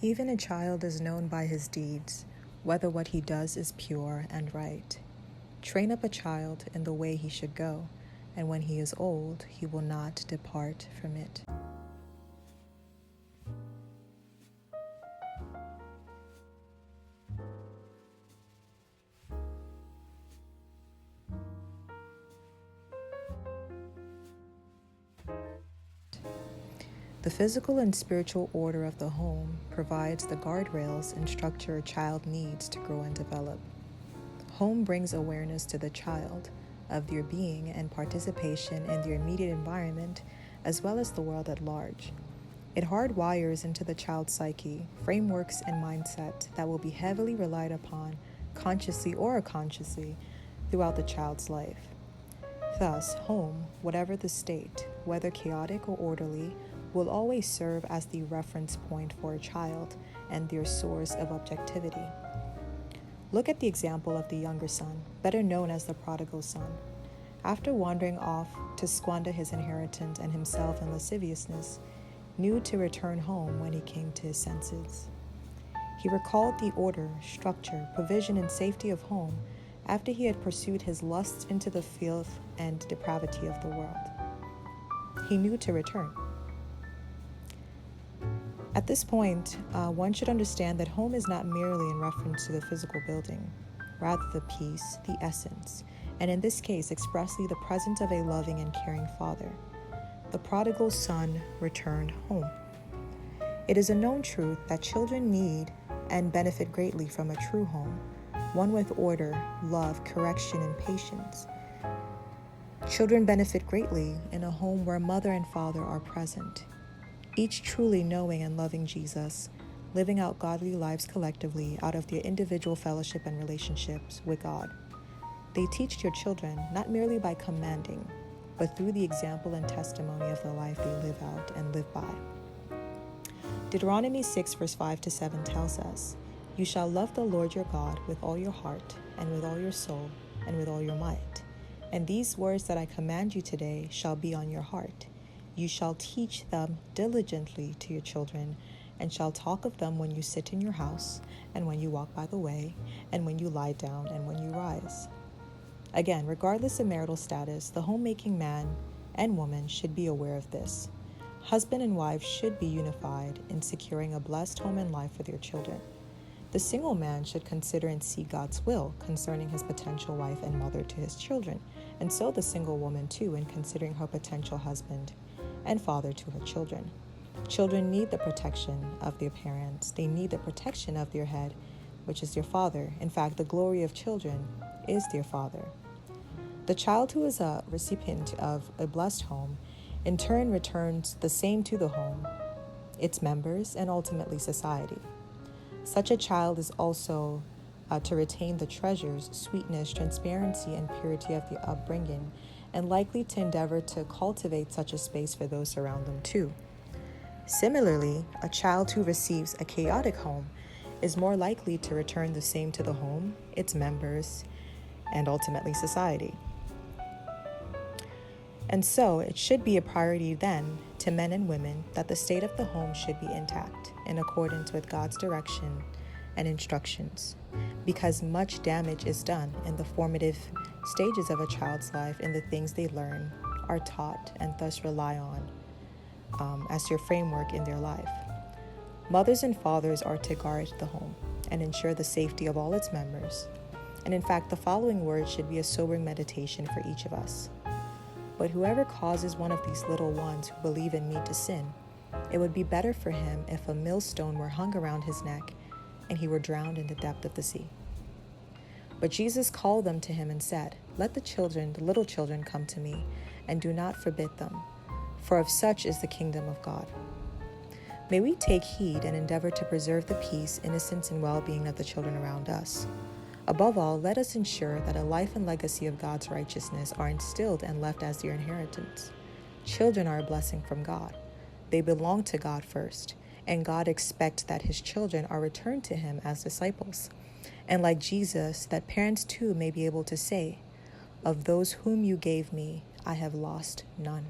Even a child is known by his deeds, whether what he does is pure and right. Train up a child in the way he should go, and when he is old, he will not depart from it. The physical and spiritual order of the home provides the guardrails and structure a child needs to grow and develop. Home brings awareness to the child of their being and participation in their immediate environment, as well as the world at large. It hardwires into the child's psyche frameworks and mindset that will be heavily relied upon, consciously or unconsciously, throughout the child's life. Thus, home, whatever the state, whether chaotic or orderly, will always serve as the reference point for a child and their source of objectivity. Look at the example of the younger son, better known as the prodigal son. After wandering off to squander his inheritance and himself in lasciviousness, knew to return home when he came to his senses. He recalled the order, structure, provision, and safety of home after he had pursued his lusts into the filth and depravity of the world. He knew to return. At this point, one should understand that home is not merely in reference to the physical building, rather the peace, the essence, and in this case expressly the presence of a loving and caring father. The prodigal son returned home. It is a known truth that children need and benefit greatly from a true home, one with order, love, correction, and patience. Children benefit greatly in a home where mother and father are present, each truly knowing and loving Jesus, living out godly lives collectively out of their individual fellowship and relationships with God. They teach their children not merely by commanding, but through the example and testimony of the life they live out and live by. Deuteronomy 6 verse 5-7 tells us, "You shall love the Lord your God with all your heart, and with all your soul, and with all your might. And these words that I command you today shall be on your heart. You shall teach them diligently to your children, and shall talk of them when you sit in your house, and when you walk by the way, and when you lie down, and when you rise." Again, regardless of marital status, the homemaking man and woman should be aware of this. Husband and wife should be unified in securing a blessed home and life for their children. The single man should consider and seek God's will concerning his potential wife and mother to his children, and so the single woman too in considering her potential husband and father to her children. Children need the protection of their parents. They need the protection of their head, which is their father. In fact, the glory of children is their father. The child who is a recipient of a blessed home in turn returns the same to the home, its members, and ultimately society. Such a child is also to retain the treasures, sweetness, transparency, and purity of the upbringing, and likely to endeavor to cultivate such a space for those around them too. Similarly, a child who receives a chaotic home is more likely to return the same to the home, its members, and ultimately society. And so it should be a priority then to men and women that the state of the home should be intact in accordance with God's direction and instructions, because much damage is done in the formative stages of a child's life in the things they learn, are taught, and thus rely on as their framework in their life. Mothers and fathers are to guard the home and ensure the safety of all its members. And in fact, the following words should be a sobering meditation for each of us. But whoever causes one of these little ones who believe in me to sin, it would be better for him if a millstone were hung around his neck and he were drowned in the depth of the sea. But Jesus called them to him and said, "Let the little children come to me, and do not forbid them, for of such is the kingdom of God." May we take heed and endeavor to preserve the peace, innocence, and well-being of the children around us. Above all, let us ensure that a life and legacy of God's righteousness are instilled and left as their inheritance. Children are a blessing from God. They belong to God first, and God expects that his children are returned to him as disciples. And like Jesus, that parents too may be able to say, "Of those whom you gave me, I have lost none."